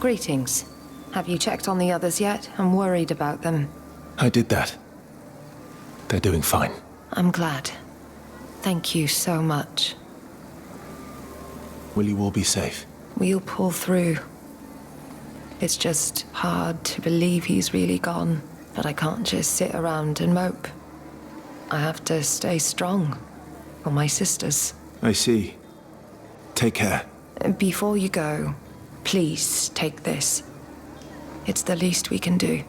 Greetings. Have you checked on the others yet? I'm worried about them. I did that. They're doing fine. I'm glad. Thank you so much. Will you all be safe? We'll pull through. It's just hard to believe he's really gone, but I can't just sit around and mope. I have to stay strong for my sisters. I see. Take care. Before you go, please take this. It's the least we can do.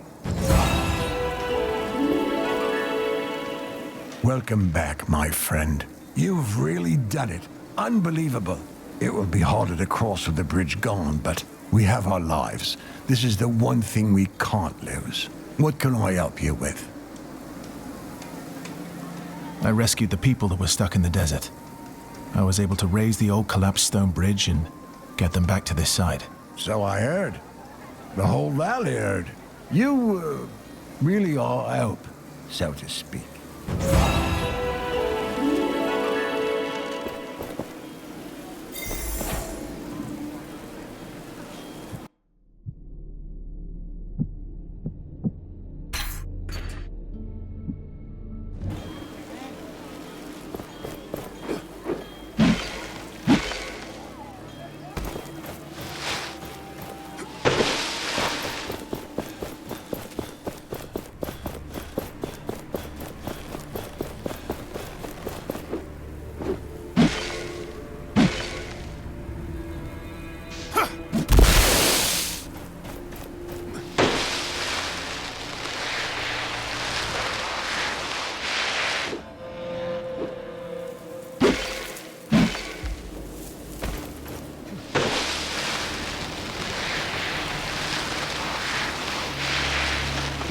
Welcome back, my friend. You've really done it. Unbelievable. It will be harder to cross with the bridge gone, but we have our lives. This is the one thing we can't lose. What can I help you with? I rescued the people that were stuck in the desert. I was able to raise the old collapsed stone bridge and get them back to this side. So I heard. The whole valley heard. You really are help, so to speak.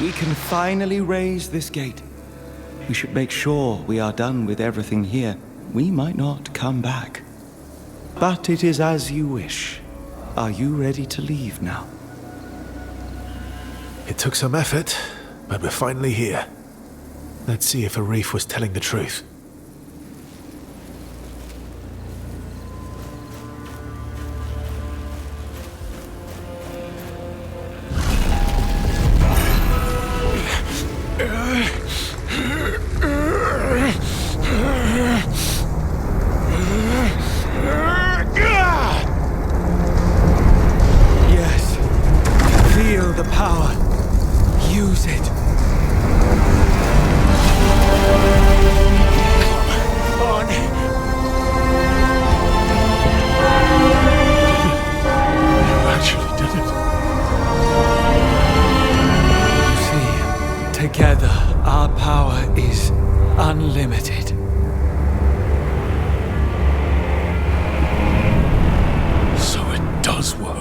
We can finally raise this gate. We should make sure we are done with everything here. We might not come back. But it is as you wish. Are you ready to leave now? It took some effort, but we're finally here. Let's see if Arif was telling the truth. Yes. Feel the power. Use it. On. You actually did it. You see, together our power is unlimited. So it does work.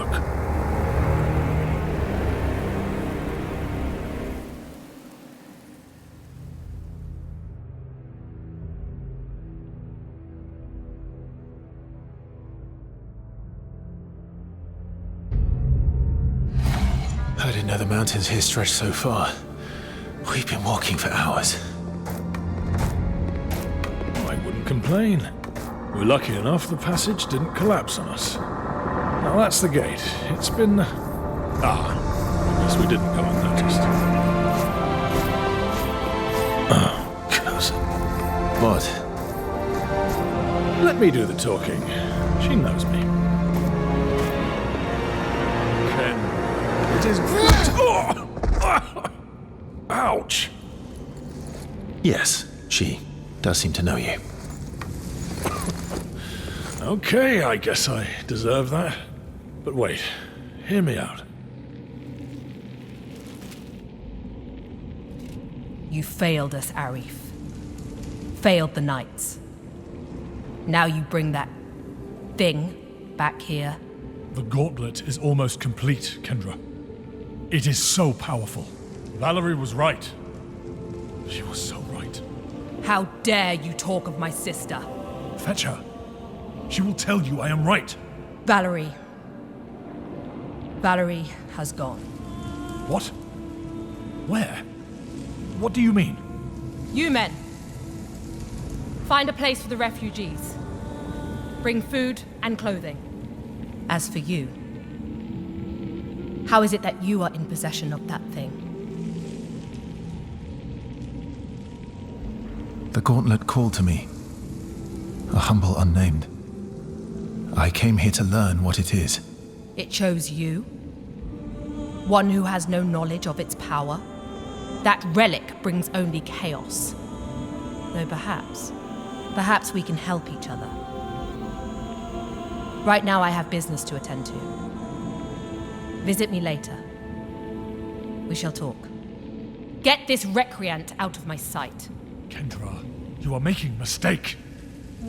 I didn't know the mountains here stretched so far. We've been walking for hours. I wouldn't complain. We're lucky enough the passage didn't collapse on us. Now that's the gate. It's been... I guess we didn't go unnoticed. Oh, cousin. What? Let me do the talking. She knows me. Ken, it is good... Oh! Ouch! Yes, she does seem to know you. Okay, I guess I deserve that. But wait, hear me out. You failed us, Arif. Failed the Knights. Now you bring that thing back here. The gauntlet is almost complete, Kendra. It is so powerful. Valerie was right. She was so right. How dare you talk of my sister? Fetch her. She will tell you I am right. Valerie. Valerie has gone. What? Where? What do you mean? You men. Find a place for the refugees. Bring food and clothing. As for you, How is it that you are in possession of that thing? The gauntlet called to me. A humble unnamed. I came here to learn what it is. It chose you? One who has no knowledge of its power? That relic brings only chaos. Though perhaps we can help each other. Right now I have business to attend to. Visit me later. We shall talk. Get this recreant out of my sight. Kendra, you are making a mistake.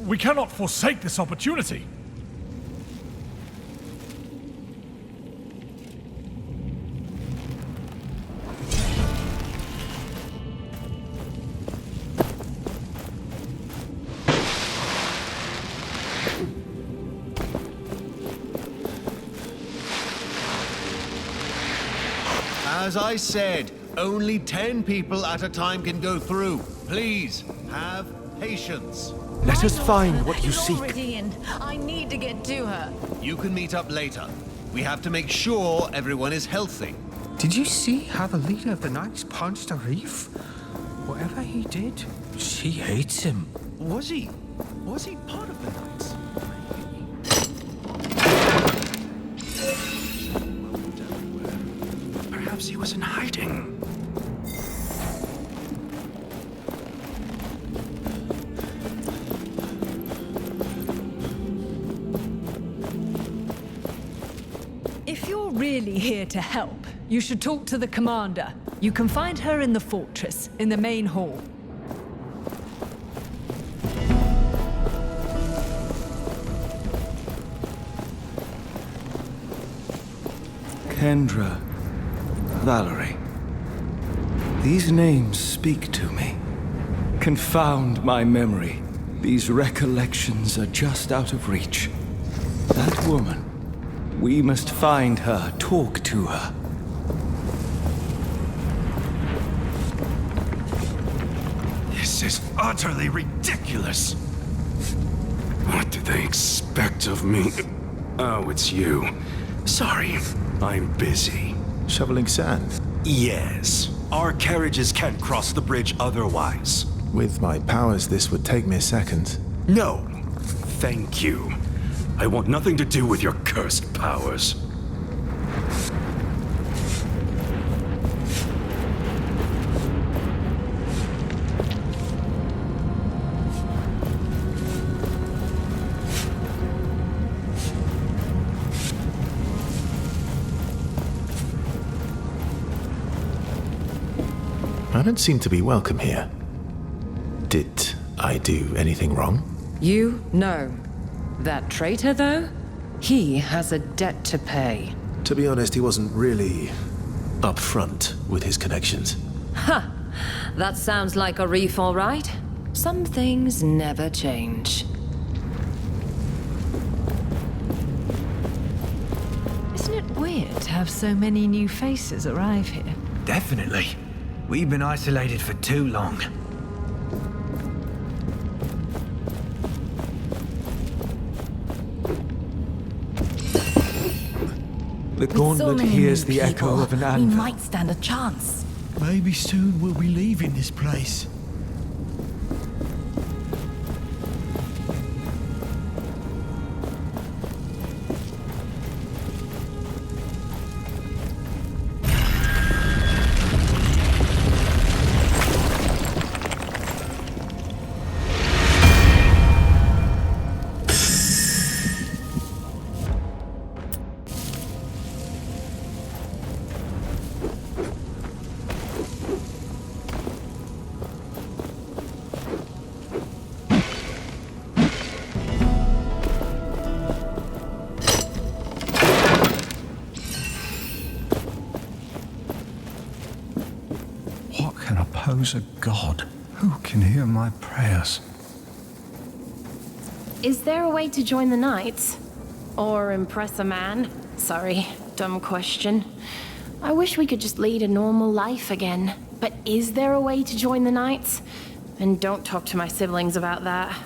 We cannot forsake this opportunity. As I said, only 10 people at a time can go through. Please, have patience. Let us find what you seek. Already in. I need to get to her. You can meet up later. We have to make sure everyone is healthy. Did you see how the leader of the Knights punched Arif? Whatever he did, she hates him. Was he part of the Knights? Perhaps he was in hiding. If you're really here to help, you should talk to the commander. You can find her in the fortress, in the main hall. Kendra, Valerie. These names speak to me. Confound my memory. These recollections are just out of reach. That woman. We must find her, talk to her. This is utterly ridiculous. What do they expect of me? Oh, it's you. Sorry, I'm busy. Shoveling sand? Yes. Our carriages can't cross the bridge otherwise. With my powers, this would take me a second. No. Thank you. I want nothing to do with your cursed powers. I don't seem to be welcome here. Did I do anything wrong? You? No. That traitor, though? He has a debt to pay. To be honest, he wasn't really upfront with his connections. Ha! That sounds like a reef, all right. Some things never change. Isn't it weird to have so many new faces arrive here? Definitely. We've been isolated for too long. The gauntlet hears the echo of an We anvil. might stand a chance. Maybe soon we'll be leaving this place. What can oppose a god? Who can hear my prayers? Is there a way to join the Knights? Or impress a man? Sorry, dumb question. I wish we could just lead a normal life again. But is there a way to join the Knights? And don't talk to my siblings about that.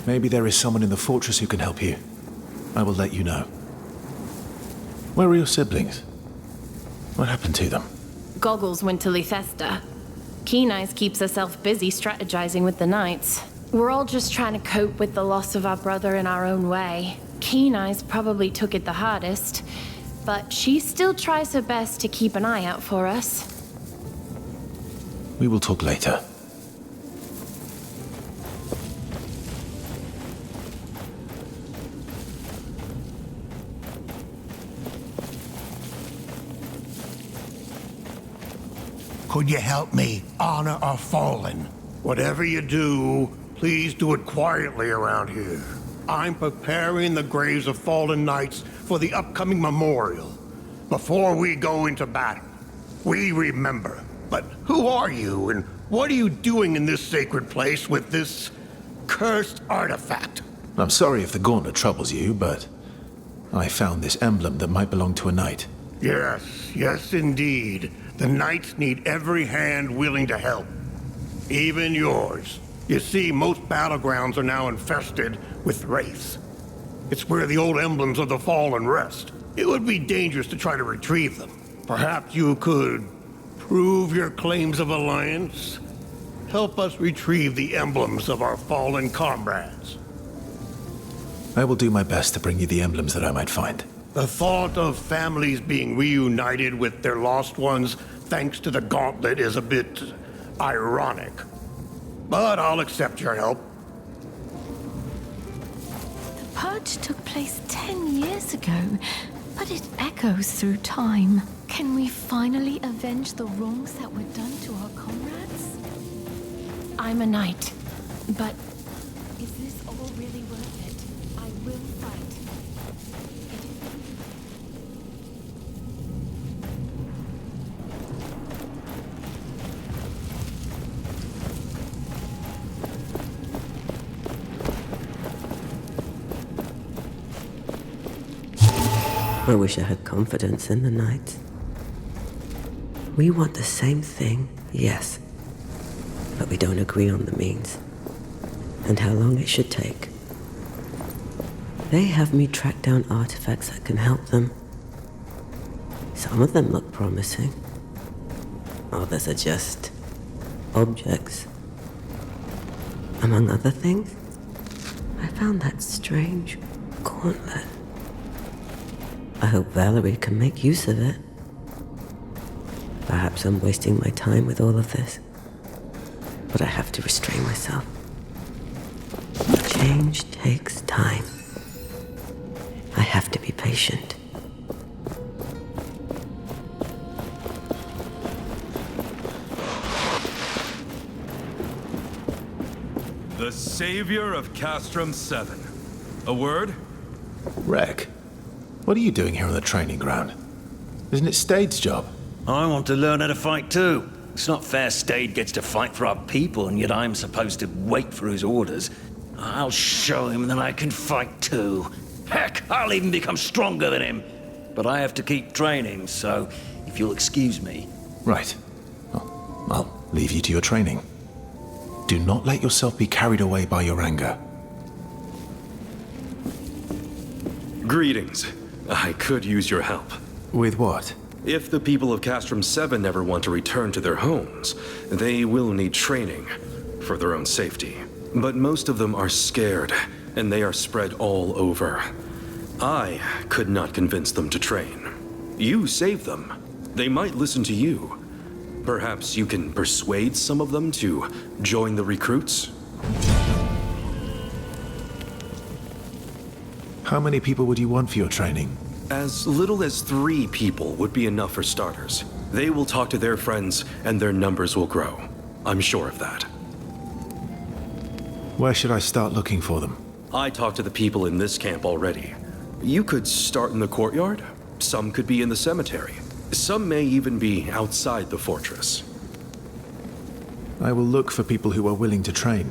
Maybe there is someone in the fortress who can help you. I will let you know. Where are your siblings? What happened to them? Goggles went to Lethesta. Keen Eyes keeps herself busy strategizing with the Knights. We're all just trying to cope with the loss of our brother in our own way. Keen Eyes probably took it the hardest, but she still tries her best to keep an eye out for us. We will talk later. Could you help me honor our fallen? Whatever you do, please do it quietly around here. I'm preparing the graves of fallen knights for the upcoming memorial. Before we go into battle, we remember. But who are you, and what are you doing in this sacred place with this cursed artifact? I'm sorry if the gauntlet troubles you, but I found this emblem that might belong to a knight. Yes, indeed. The knights need every hand willing to help. Even yours. You see, most battlegrounds are now infested with wraiths. It's where the old emblems of the fallen rest. It would be dangerous to try to retrieve them. Perhaps you could prove your claims of alliance? Help us retrieve the emblems of our fallen comrades. I will do my best to bring you the emblems that I might find. The thought of families being reunited with their lost ones thanks to the gauntlet is a bit ironic. But I'll accept your help. The purge took place 10 years ago, but it echoes through time. Can we finally avenge the wrongs that were done to our comrades? I'm a knight, but is this all really worth it? I will fight. I wish I had confidence in the Knights. We want the same thing, yes, but we don't agree on the means and how long it should take. They have me track down artifacts that can help them. Some of them look promising. Others are just objects. Among other things, I found that strange gauntlet. I hope Valerie can make use of it. Perhaps I'm wasting my time with all of this, but I have to restrain myself. Change takes time. I have to be patient. The savior of Castrum 7. A word? Rek, what are you doing here on the training ground? Isn't it Stade's job? I want to learn how to fight too. It's not fair Stade gets to fight for our people, and yet I'm supposed to wait for his orders. I'll show him that I can fight too. Heck, I'll even become stronger than him. But I have to keep training, so if you'll excuse me. Right. Well, I'll leave you to your training. Do not let yourself be carried away by your anger. Greetings. I could use your help. With what? If the people of Castrum 7 ever want to return to their homes, they will need training for their own safety. But most of them are scared, and they are spread all over. I could not convince them to train. You saved them. They might listen to you. Perhaps you can persuade some of them to join the recruits? How many people would you want for your training? As little as 3 people would be enough for starters. They will talk to their friends, and their numbers will grow. I'm sure of that. Where should I start looking for them? I talked to the people in this camp already. You could start in the courtyard. Some could be in the cemetery. Some may even be outside the fortress. I will look for people who are willing to train.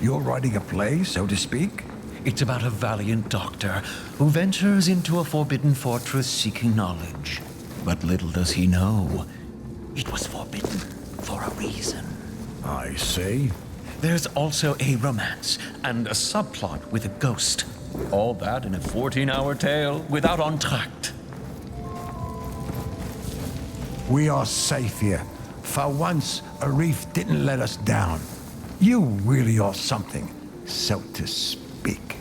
You're writing a play, so to speak? It's about a valiant doctor who ventures into a forbidden fortress seeking knowledge. But little does he know, it was forbidden for a reason. I see. There's also a romance and a subplot with a ghost. All that in a 14-hour tale without entr'acte. We are safe here. For once, Arif didn't let us down. You really are something, so to speak.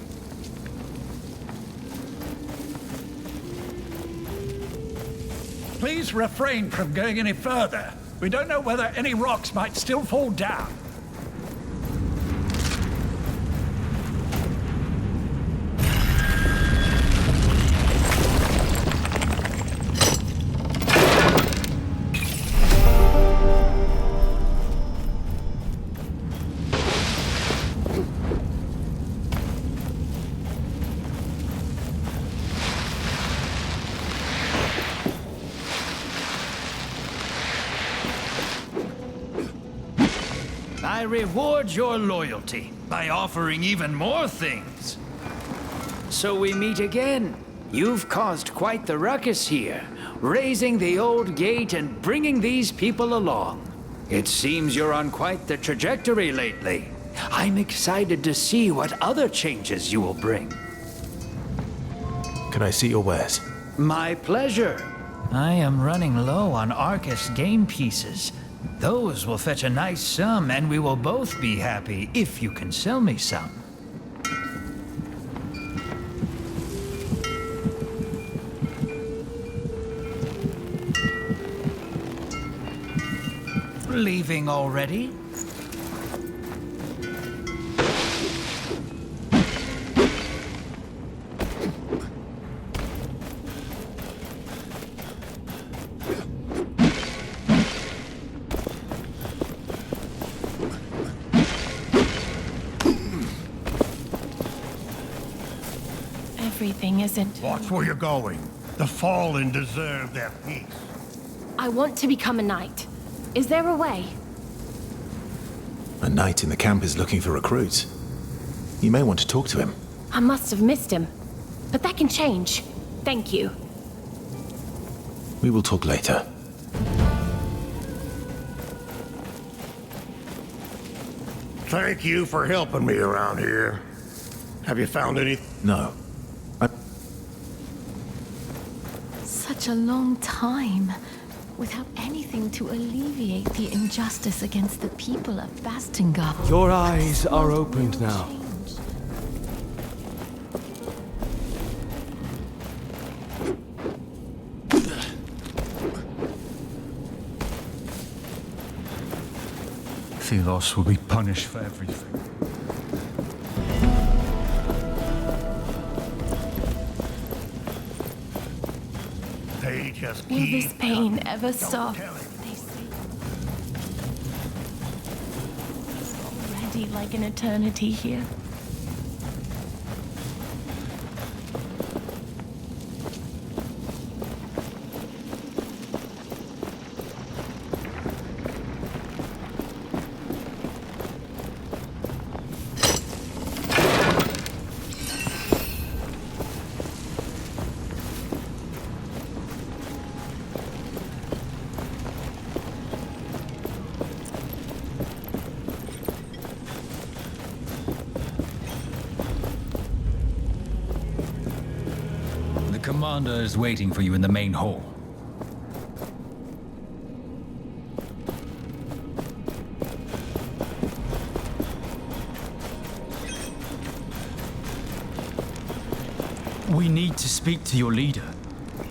Please refrain from going any further. We don't know whether any rocks might still fall down. I reward your loyalty by offering even more things. So we meet again. You've caused quite the ruckus here, raising the old gate and bringing these people along. It seems you're on quite the trajectory lately. I'm excited to see what other changes you will bring. Can I see your wares? My pleasure. I am running low on Arcus game pieces. Those will fetch a nice sum, and we will both be happy if you can sell me some. Leaving already? Everything isn't. Watch where you're going. The fallen deserve their peace. I want to become a knight. Is there a way? A knight in the camp is looking for recruits. You may want to talk to him. I must have missed him. But that can change. Thank you. We will talk later. Thank you for helping me around here. Have you found any? No. Such a long time, without anything to alleviate the injustice against the people of Bastengar. Your eyes are opened now. Thelos will be punished for everything. They just Will keep... this pain ever stop? Tell him. They say it's already like an eternity here. The commander is waiting for you in the main hall. We need to speak to your leader.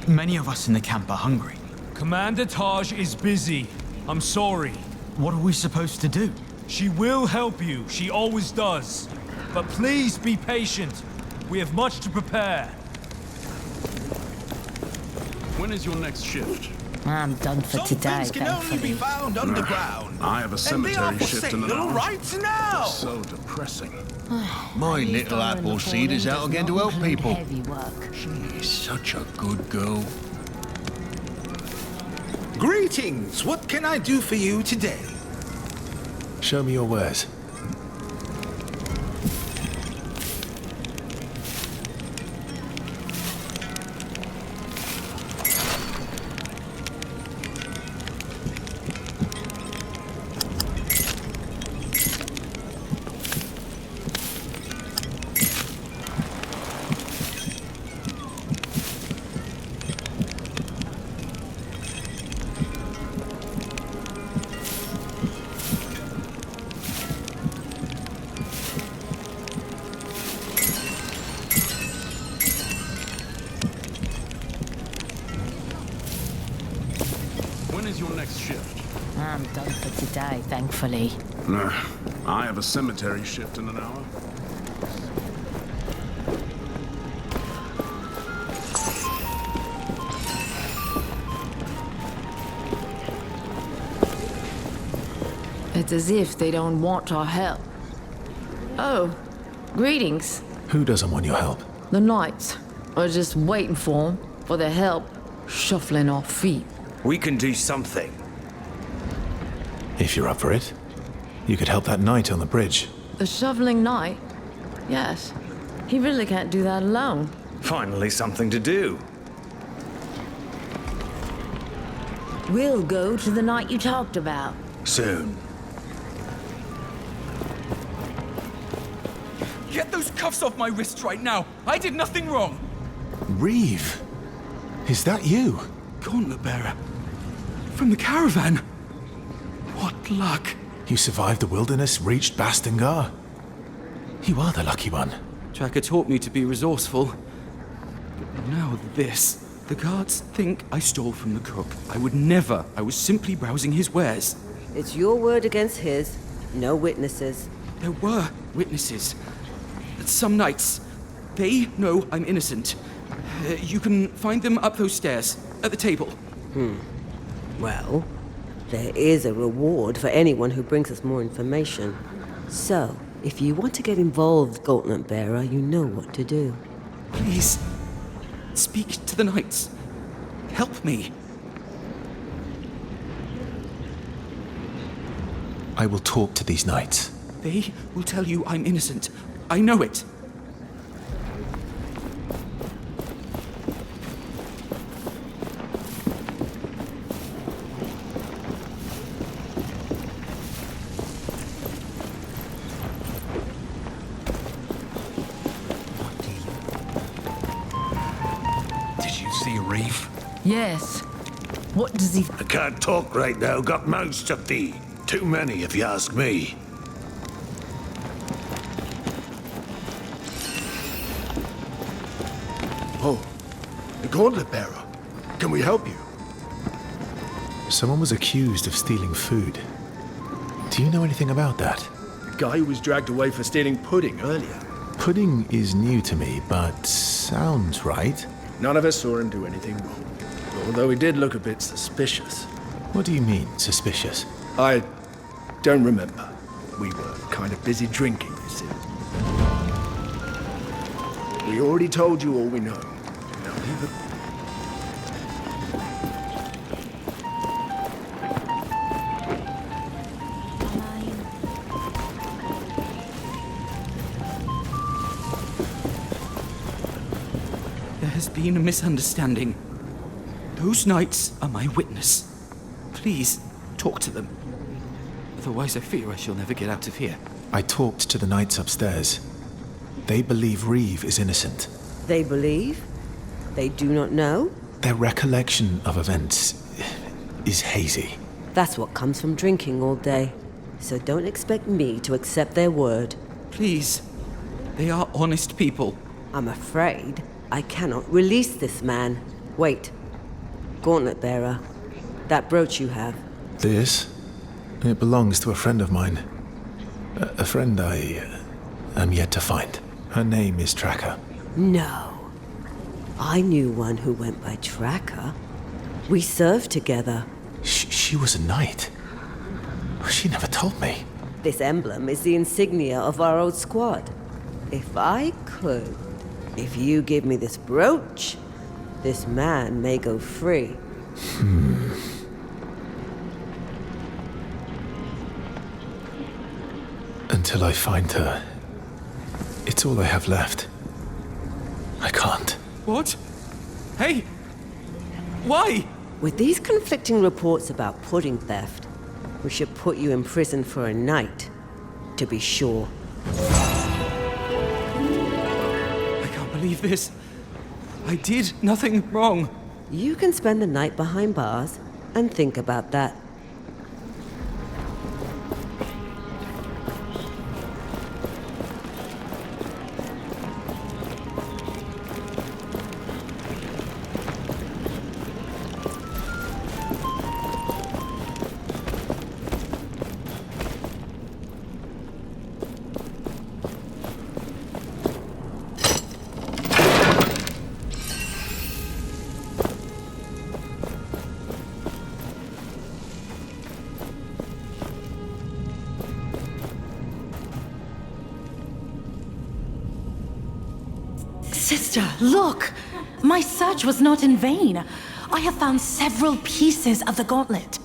Many of us in the camp are hungry. Commander Taj is busy. I'm sorry. What are we supposed to do? She will help you. She always does. But please be patient. We have much to prepare. When is your next shift? I'm done for Some today, things can only be found underground. I have a cemetery shift in the sale right now. So depressing. My little apple seed is out again to help people. Heavy work. She is such a good girl. Greetings! What can I do for you today? Show me your wares. day, thankfully. Nah, I have a cemetery shift in an hour. It's as if they don't want our help. Oh, greetings. Who doesn't want your help? The knights are just waiting for their help, shuffling our feet. We can do something. If you're up for it, you could help that knight on the bridge. The shoveling knight? Yes. He really can't do that alone. Finally something to do. We'll go to the knight you talked about. Soon. Get those cuffs off my wrists right now. I did nothing wrong. Reeve, is that you? Gauntlet bearer. From the caravan. What luck. You survived the wilderness, reached Bastengar. You are the lucky one. Tracker taught me to be resourceful. But now this. The guards think I stole from the cook. I would never. I was simply browsing his wares. It's your word against his. No witnesses. There were witnesses. Some knights. They know I'm innocent. You can find them up those stairs, at the table. Well, there is a reward for anyone who brings us more information. So, if you want to get involved, Gauntlet Bearer, you know what to do. Please, speak to the knights. Help me. I will talk to these knights. They will tell you I'm innocent. I know it. Did you see Reeve? Yes. What does he... I can't talk right now. Got mouths to feed. Too many, if you ask me. Oh, the Gauntlet Bearer. Can we help you? Someone was accused of stealing food. Do you know anything about that? The guy who was dragged away for stealing pudding earlier. Pudding is new to me, but sounds right. None of us saw him do anything wrong. Although he did look a bit suspicious. What do you mean, suspicious? I don't remember. We were kind of busy drinking, you see. We already told you all we know. Now leave it. There has been a misunderstanding. Those knights are my witness. Please, talk to them. Otherwise, I fear I shall never get out of here. I talked to the knights upstairs. They believe Reeve is innocent. They believe? They do not know? Their recollection of events is hazy. That's what comes from drinking all day. So don't expect me to accept their word. Please. They are honest people. I'm afraid I cannot release this man. Wait. Gauntlet Bearer. That brooch you have. This? It belongs to a friend of mine. A friend I am yet to find. Her name is Tracker. No. I knew one who went by Tracker. We served together. She was a knight. She never told me. This emblem is the insignia of our old squad. If I could, if you give me this brooch, this man may go free. Until I find her, it's all I have left. I can't. What? Hey! Why? With these conflicting reports about pudding theft, we should put you in prison for a night, to be sure. I can't believe this. I did nothing wrong. You can spend the night behind bars and think about that. Sister, look! My search was not in vain. I have found several pieces of the gauntlet.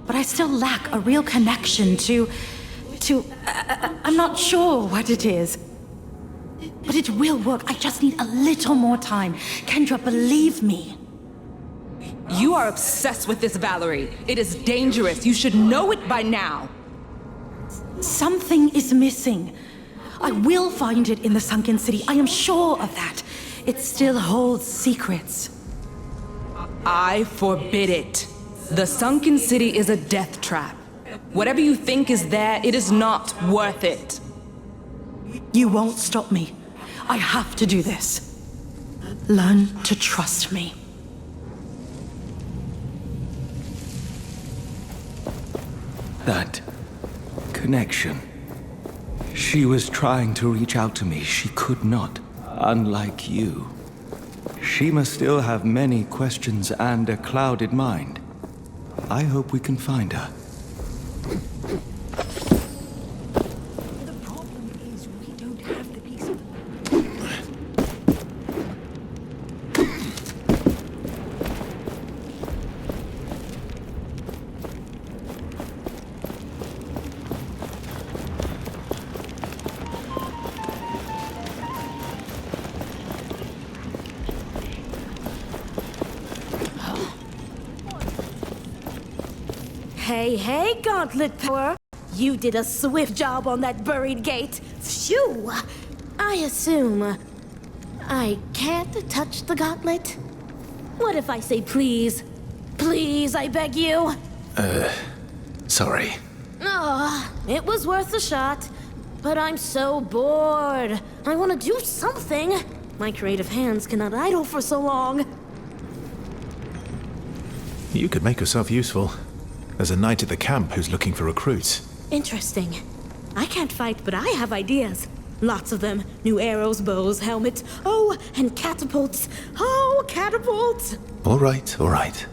But I still lack a real connection to... I'm not sure what it is. But it will work. I just need a little more time. Kendra, believe me. You are obsessed with this, Valerie. It is dangerous. You should know it by now. Something is missing. I will find it in the sunken city. I am sure of that. It still holds secrets. I forbid it. The sunken city is a death trap. Whatever you think is there, it is not worth it. You won't stop me. I have to do this. Learn to trust me. That connection. She was trying to reach out to me. She could not. Unlike you. She must still have many questions and a clouded mind. I hope we can find her. The problem is we don't have the piece of... Hey, Gauntlet Power! You did a swift job on that buried gate. Phew! I assume I can't touch the gauntlet? What if I say please? Please, I beg you? Sorry. Oh, it was worth a shot. But I'm so bored. I want to do something. My creative hands cannot idle for so long. You could make yourself useful. There's a knight at the camp who's looking for recruits. Interesting. I can't fight, but I have ideas. Lots of them. New arrows, bows, helmets. Oh, and catapults. Oh, catapults! All right, all right.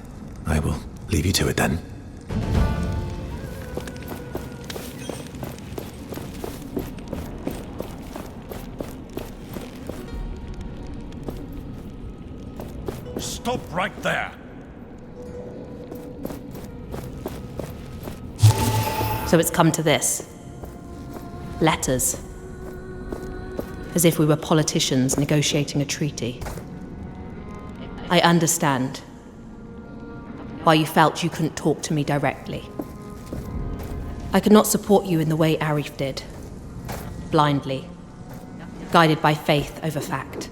I will leave you to it then. Stop right there! So it's come to this. Letters. As if we were politicians negotiating a treaty. I understand why you felt you couldn't talk to me directly. I could not support you in the way Arif did. Blindly. Guided by faith over fact.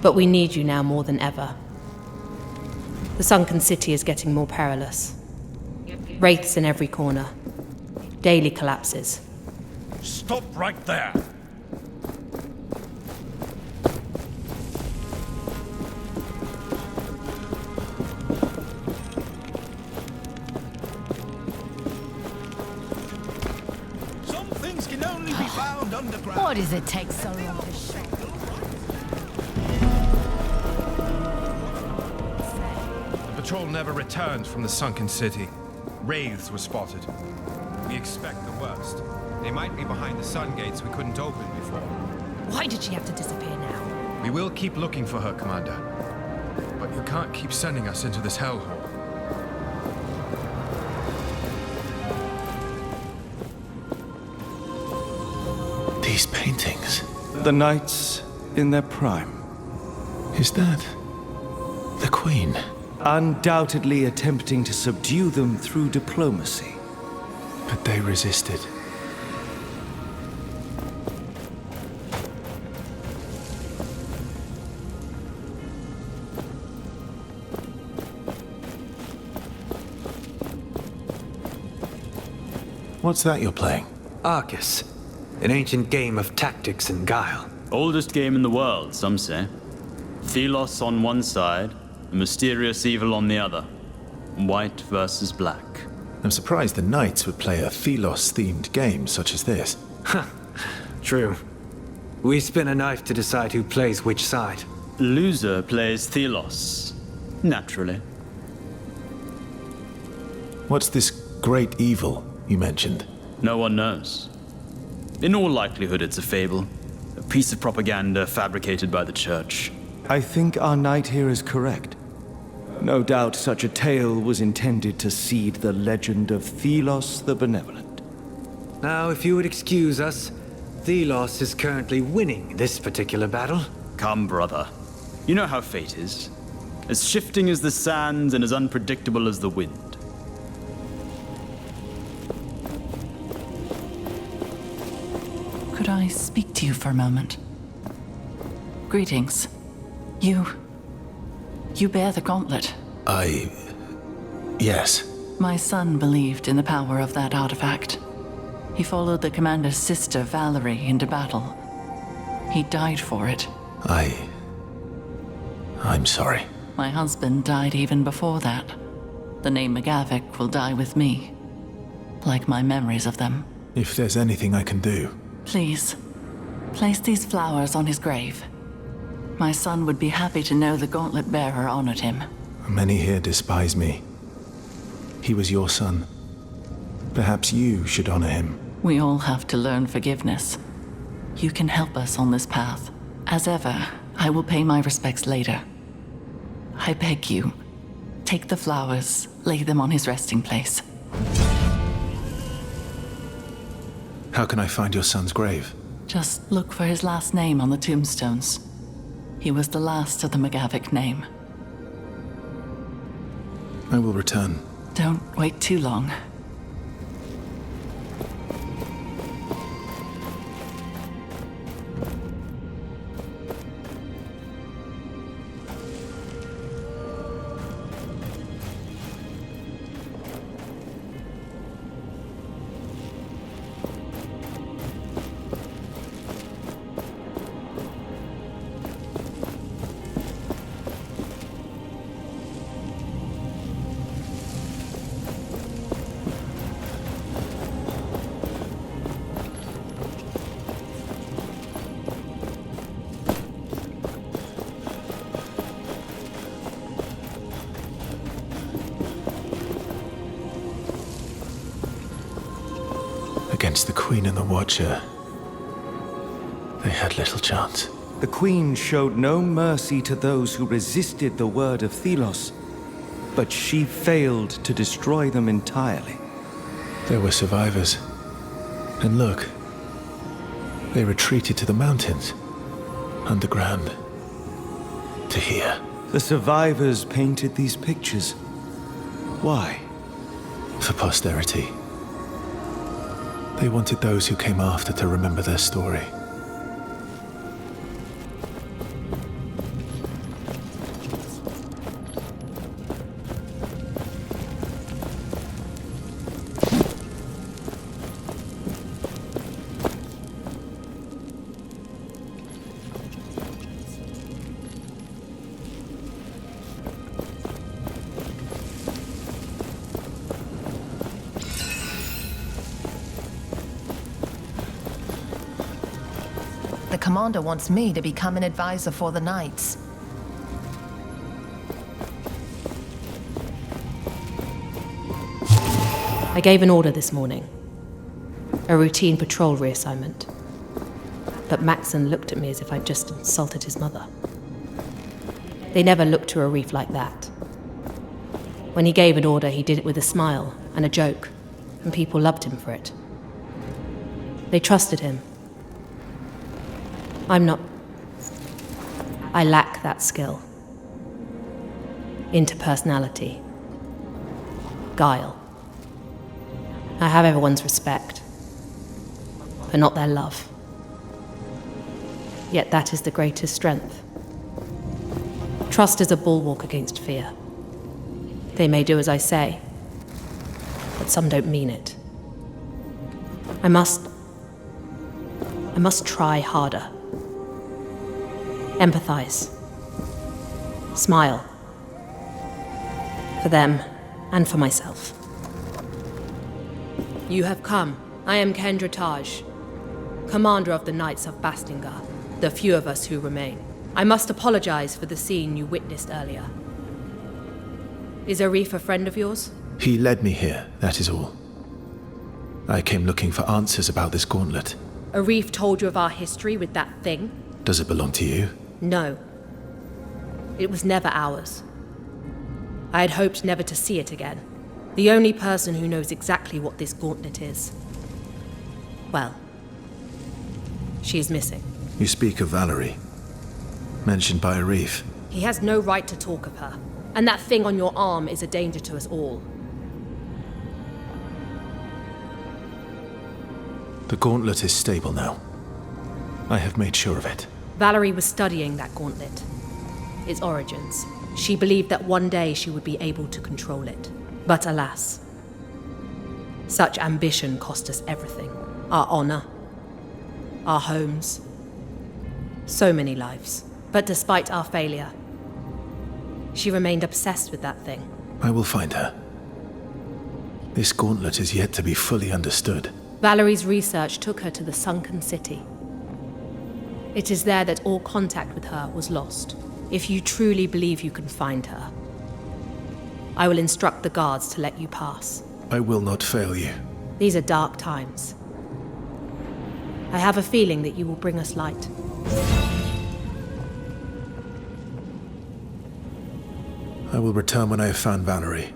But we need you now more than ever. The sunken city is getting more perilous. Wraiths in every corner. Daily collapses. Stop right there! Some things can only be found underground. Why does it take so long to show? The patrol never returned from the sunken city. Wraiths were spotted. We expect the worst. They might be behind the sun gates we couldn't open before. Why did she have to disappear now? We will keep looking for her, Commander. But you can't keep sending us into this hellhole. These paintings. The knights in their prime. Is that the Queen? Undoubtedly attempting to subdue them through diplomacy. But they resisted. What's that you're playing? Arcus. An ancient game of tactics and guile. Oldest game in the world, some say. Thelos on one side, a mysterious evil on the other. White versus black. I'm surprised the knights would play a Thelos-themed game such as this. True. We spin a knife to decide who plays which side. Loser plays Thelos. Naturally. What's this great evil you mentioned? No one knows. In all likelihood, it's a fable. A piece of propaganda fabricated by the church. I think our knight here is correct. No doubt such a tale was intended to seed the legend of Thelos the Benevolent. Now, if you would excuse us, Thelos is currently winning this particular battle. Come, brother. You know how fate is. As shifting as the sands and as unpredictable as the wind. Could I speak to you for a moment? Greetings. You bear the gauntlet. Yes. My son believed in the power of that artifact. He followed the commander's sister, Valerie, into battle. He died for it. I'm sorry. My husband died even before that. The name McGavick will die with me. Like my memories of them. If there's anything I can do... Please, place these flowers on his grave. My son would be happy to know the gauntlet bearer honored him. Many here despise me. He was your son. Perhaps you should honor him. We all have to learn forgiveness. You can help us on this path. As ever, I will pay my respects later. I beg you, take the flowers, lay them on his resting place. How can I find your son's grave? Just look for his last name on the tombstones. He was the last of the McGavick name. I will return. Don't wait too long. Against the Queen and the Watcher, they had little chance. The Queen showed no mercy to those who resisted the word of Thelos, but she failed to destroy them entirely. There were survivors. And look, they retreated to the mountains, underground, to here. The survivors painted these pictures. Why? For posterity. They wanted those who came after to remember their story. The commander wants me to become an advisor for the Knights. I gave an order this morning. A routine patrol reassignment. But Maxon looked at me as if I'd just insulted his mother. They never looked to a reef like that. When he gave an order, he did it with a smile and a joke, and people loved him for it. They trusted him. I'm not... I lack that skill. Interpersonality. Guile. I have everyone's respect, but not their love. Yet that is the greatest strength. Trust is a bulwark against fear. They may do as I say, but some don't mean it. I must try harder. Empathize. Smile. For them and for myself. You have come. I am Kendra Taj, commander of the Knights of Bastengar, the few of us who remain. I must apologize for the scene you witnessed earlier. Is Arif a friend of yours? He led me here, that is all. I came looking for answers about this gauntlet. Arif told you of our history with that thing? Does it belong to you? No. It was never ours. I had hoped never to see it again. The only person who knows exactly what this gauntlet is. Well, she is missing. You speak of Valerie, mentioned by Arif. He has no right to talk of her, and that thing on your arm is a danger to us all. The gauntlet is stable now. I have made sure of it. Valerie was studying that gauntlet, its origins. She believed that one day she would be able to control it. But alas, such ambition cost us everything. Our honor, our homes, so many lives. But despite our failure, she remained obsessed with that thing. I will find her. This gauntlet is yet to be fully understood. Valerie's research took her to the sunken city. It is there that all contact with her was lost. If you truly believe you can find her, I will instruct the guards to let you pass. I will not fail you. These are dark times. I have a feeling that you will bring us light. I will return when I have found Valerie.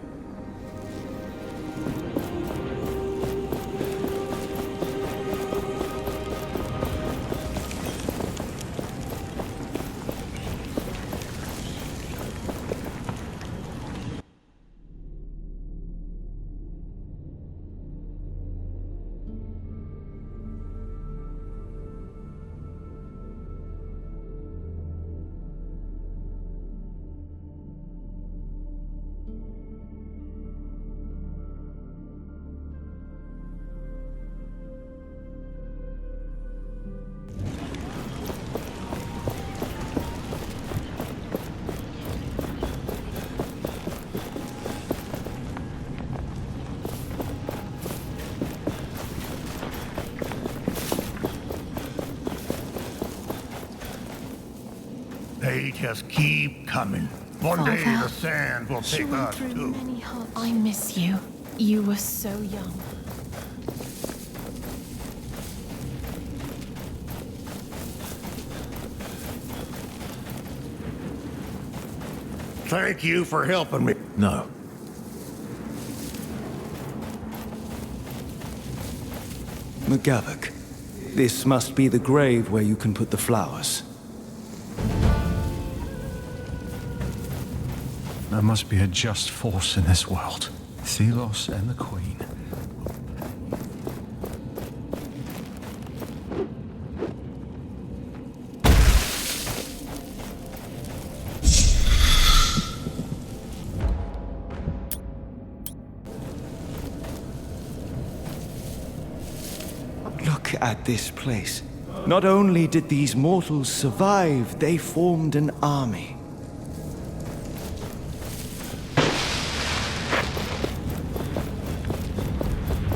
They just keep coming. One day the sand will take us too. I miss you. You were so young. Thank you for helping me. No. McGavock, this must be the grave where you can put the flowers. There must be a just force in this world. Thelos and the Queen. Look at this place. Not only did these mortals survive, they formed an army.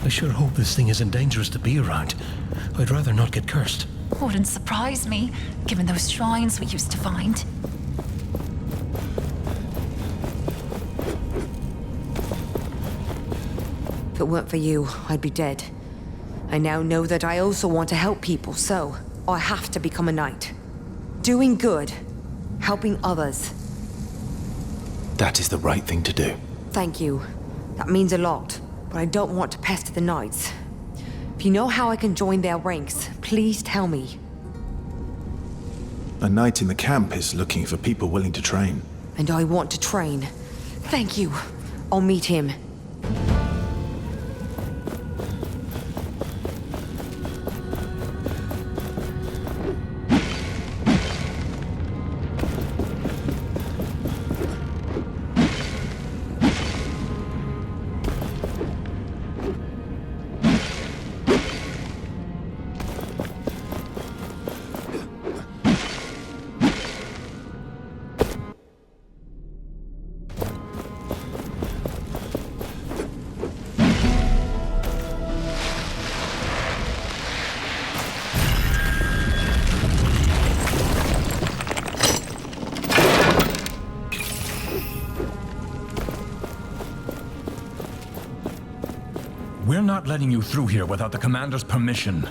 I sure hope this thing isn't dangerous to be around. I'd rather not get cursed. Wouldn't surprise me, given those shrines we used to find. If it weren't for you, I'd be dead. I now know that I also want to help people, so I have to become a knight. Doing good, helping others. That is the right thing to do. Thank you. That means a lot. But I don't want to pester the knights. If you know how I can join their ranks, please tell me. A knight in the camp is looking for people willing to train. And I want to train. Thank you. I'll meet him. We're not letting you through here without the commander's permission.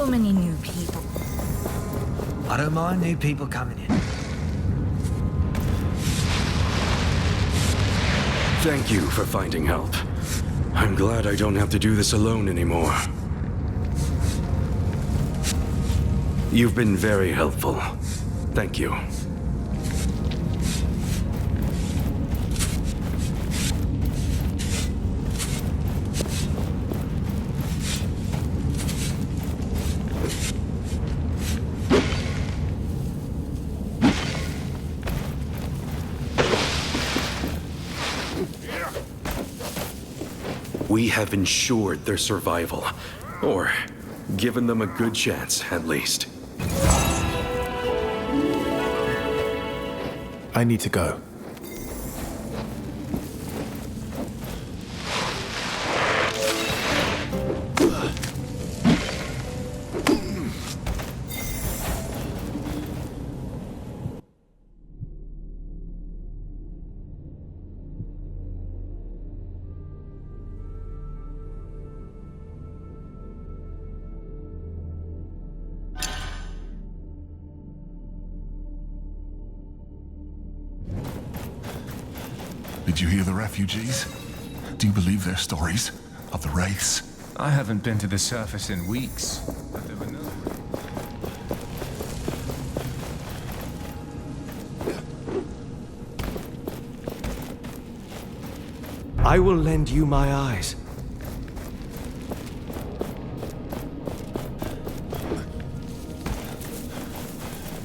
So many new people. I don't mind new people coming in. Thank you for finding help. I'm glad I don't have to do this alone anymore. You've been very helpful. Thank you. We have ensured their survival, or given them a good chance, at least. I need to go. Did you hear the refugees? Do you believe their stories of the wraiths? I haven't been to the surface in weeks, but there were no... I will lend you my eyes.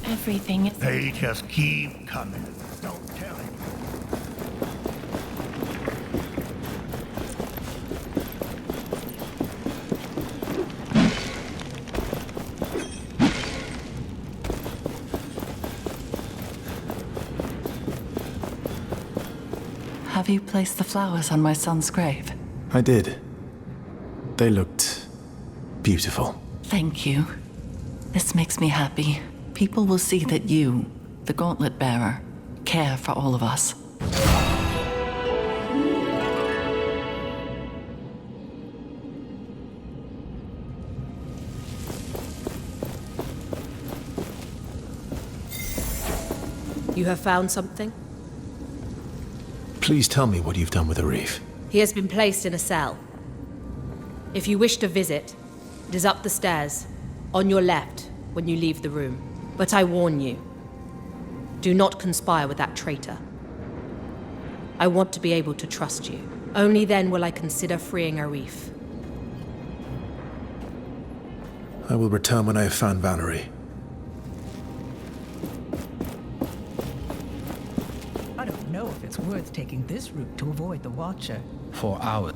Everything is... They just keep coming. Don't tell him. Have you placed the flowers on my son's grave? I did. They looked beautiful. Thank you. This makes me happy. People will see that you, the gauntlet bearer, care for all of us. You have found something? Please tell me what you've done with Arif. He has been placed in a cell. If you wish to visit, it is up the stairs, on your left, when you leave the room. But I warn you, do not conspire with that traitor. I want to be able to trust you. Only then will I consider freeing Arif. I will return when I have found Valerie. I don't know if it's worth taking this route to avoid the Watcher. For hours.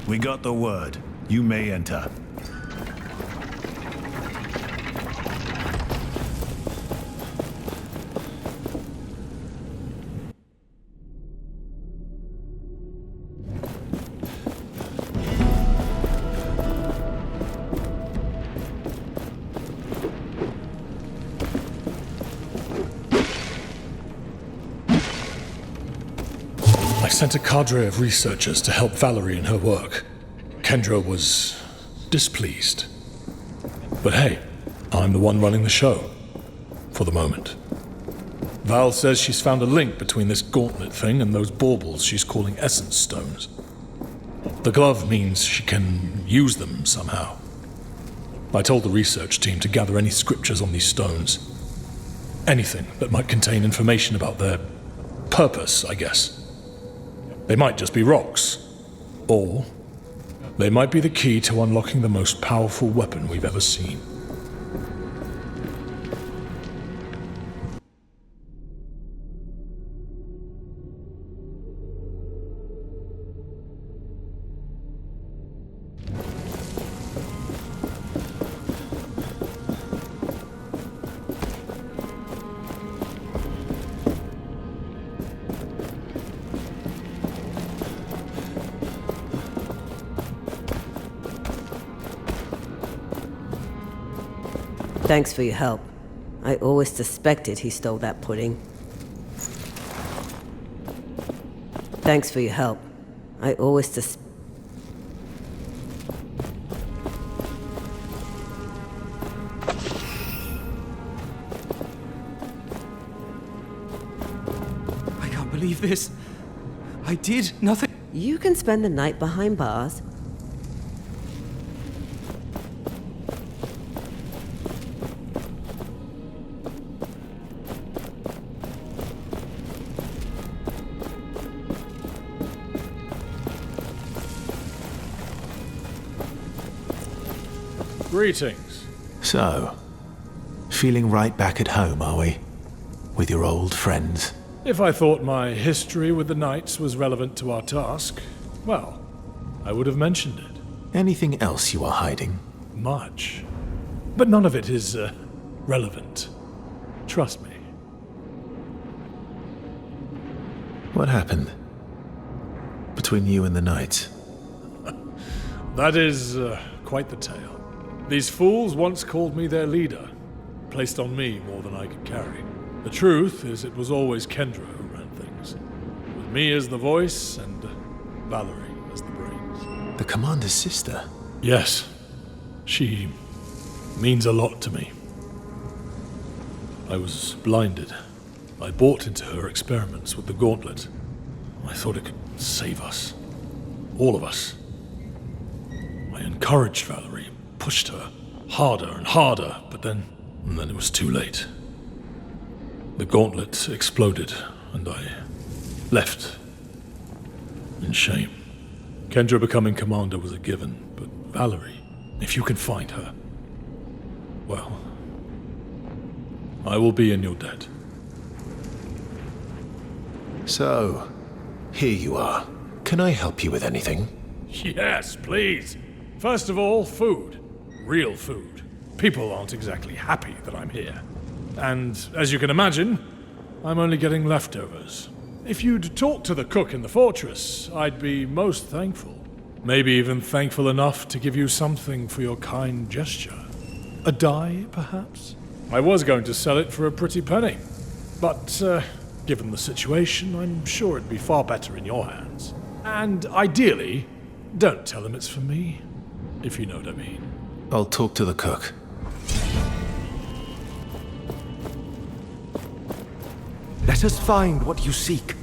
We got the word. You may enter. I sent a cadre of researchers to help Valerie in her work. Kendra was displeased. But hey, I'm the one running the show. For the moment. Val says she's found a link between this gauntlet thing and those baubles she's calling essence stones. The glove means she can use them somehow. I told the research team to gather any scriptures on these stones. Anything that might contain information about their purpose, I guess. They might just be rocks. Or they might be the key to unlocking the most powerful weapon we've ever seen. Thanks for your help. I always suspected he stole that pudding. Thanks for your help. I always suspected... I can't believe this. I did nothing. You can spend the night behind bars. Greetings. So, feeling right back at home, are we? With your old friends? If I thought my history with the Knights was relevant to our task, well, I would have mentioned it. Anything else you are hiding? Much. But none of it is, relevant. Trust me. What happened? Between you and the Knights? That is, quite the tale. These fools once called me their leader, placed on me more than I could carry. The truth is it was always Kendra who ran things, with me as the voice and Valerie as the brains. The Commander's sister? Yes. She means a lot to me. I was blinded. I bought into her experiments with the gauntlet. I thought it could save us. All of us. I encouraged Valerie, pushed her harder and harder, but then it was too late. The gauntlet exploded, and I left in shame. Kendra becoming commander was a given, but Valerie, if you can find her, well, I will be in your debt. So, here you are. Can I help you with anything? Yes, please. First of all, food. Real food. People aren't exactly happy that I'm here. And, as you can imagine, I'm only getting leftovers. If you'd talk to the cook in the fortress, I'd be most thankful. Maybe even thankful enough to give you something for your kind gesture. A die, perhaps? I was going to sell it for a pretty penny. But, given the situation, I'm sure it'd be far better in your hands. And, ideally, don't tell him it's for me, if you know what I mean. I'll talk to the cook. Let us find what you seek.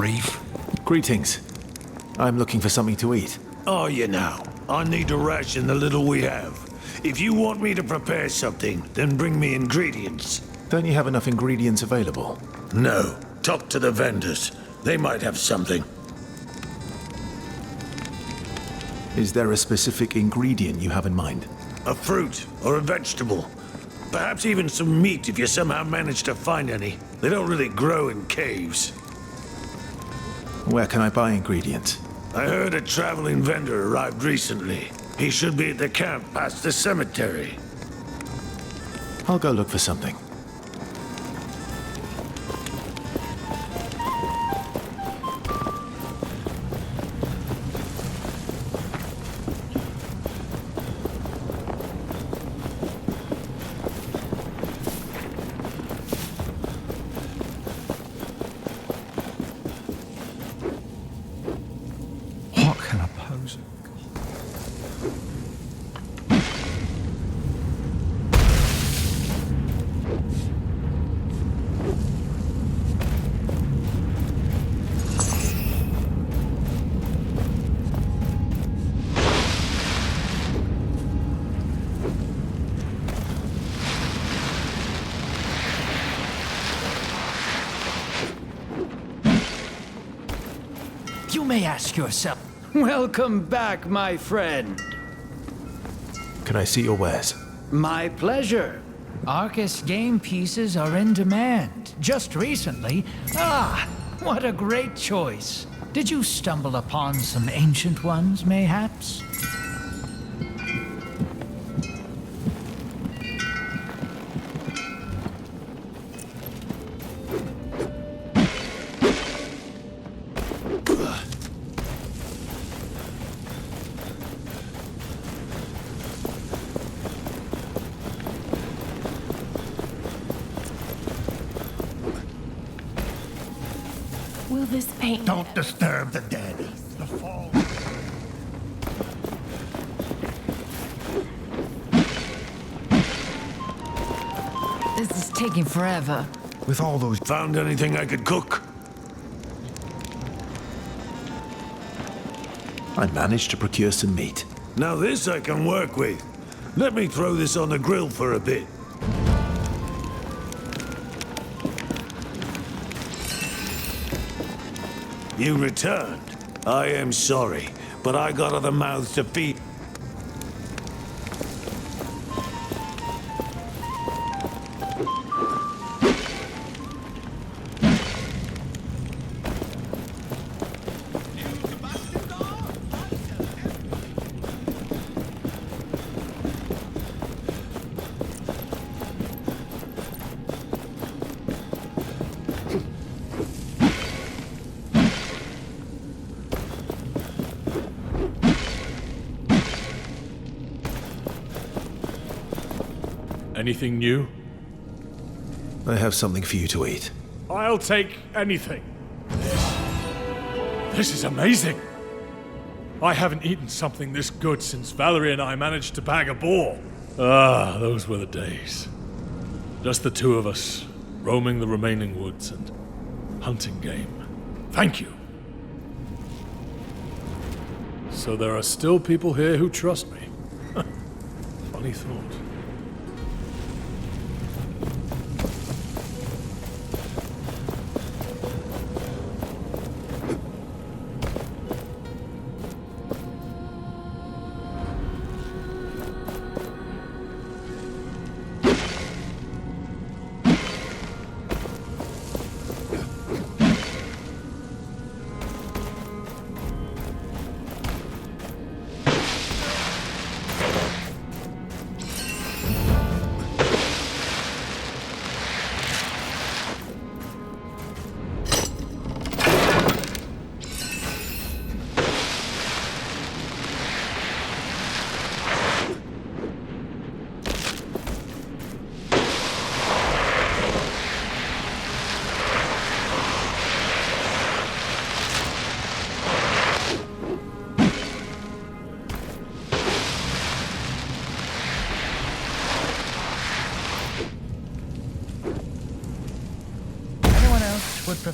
brief. Greetings. I'm looking for something to eat. Are you now? I need to ration the little we have. If you want me to prepare something, then bring me ingredients. Don't you have enough ingredients available? No. Talk to the vendors. They might have something. Is there a specific ingredient you have in mind? A fruit or a vegetable. Perhaps even some meat if you somehow manage to find any. They don't really grow in caves. Where can I buy ingredients? I heard a traveling vendor arrived recently. He should be at the camp past the cemetery. I'll go look for something. What can a poser? You may ask yourself, Welcome back, my friend. Can I see your wares? My pleasure. Arcus game pieces are in demand. Just recently. Ah, what a great choice. Did you stumble upon some ancient ones, mayhaps? Will this paint... Don't disturb the dead. The fall... This is taking forever. With all those... Found anything I could cook? I managed to procure some meat. Now this I can work with. Let me throw this on the grill for a bit. You returned. I am sorry, but I got other mouths to feed. Anything new? I have something for you to eat. I'll take anything. This is amazing. I haven't eaten something this good since Valerie and I managed to bag a boar. Ah, those were the days. Just the two of us, roaming the remaining woods and hunting game. Thank you. So there are still people here who trust me. Funny thought.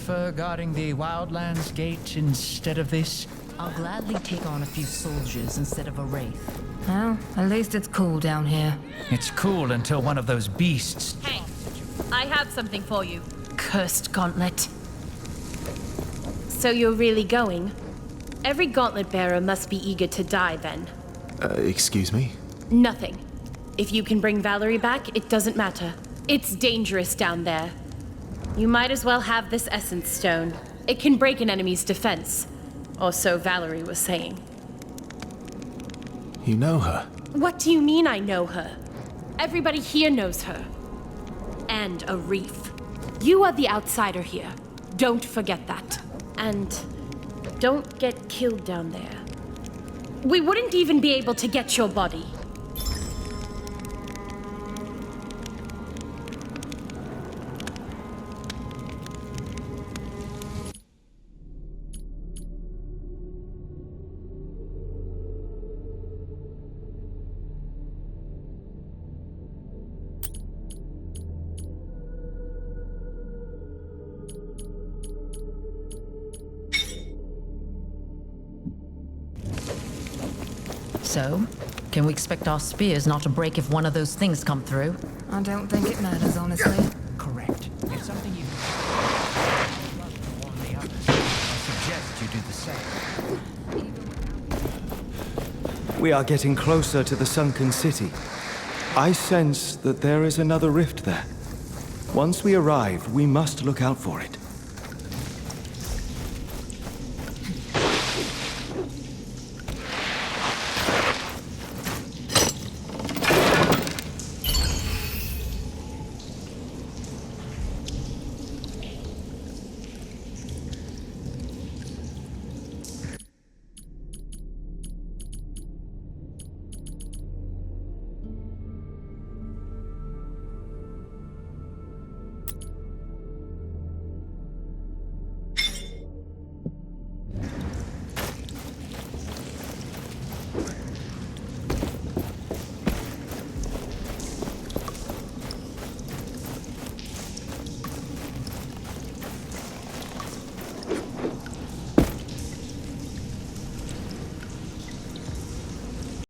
prefer guarding the Wildlands Gate instead of this? I'll gladly take on a few soldiers instead of a wraith. Well, at least it's cool down here. It's cool until one of those beasts... Hey, I have something for you. Cursed gauntlet. So you're really going? Every gauntlet bearer must be eager to die, then. Excuse me? Nothing. If you can bring Valerie back, it doesn't matter. It's dangerous down there. You might as well have this essence stone. It can break an enemy's defense. Or so Valerie was saying. You know her? What do you mean I know her? Everybody here knows her. And a reef. You are the outsider here. Don't forget that. And don't get killed down there. We wouldn't even be able to get your body. So, can we expect our spears not to break if one of those things come through? I don't think it matters, honestly. Correct. It's something you... warn the others. I suggest you do the same. We are getting closer to the sunken city. I sense that there is another rift there. Once we arrive, we must look out for it.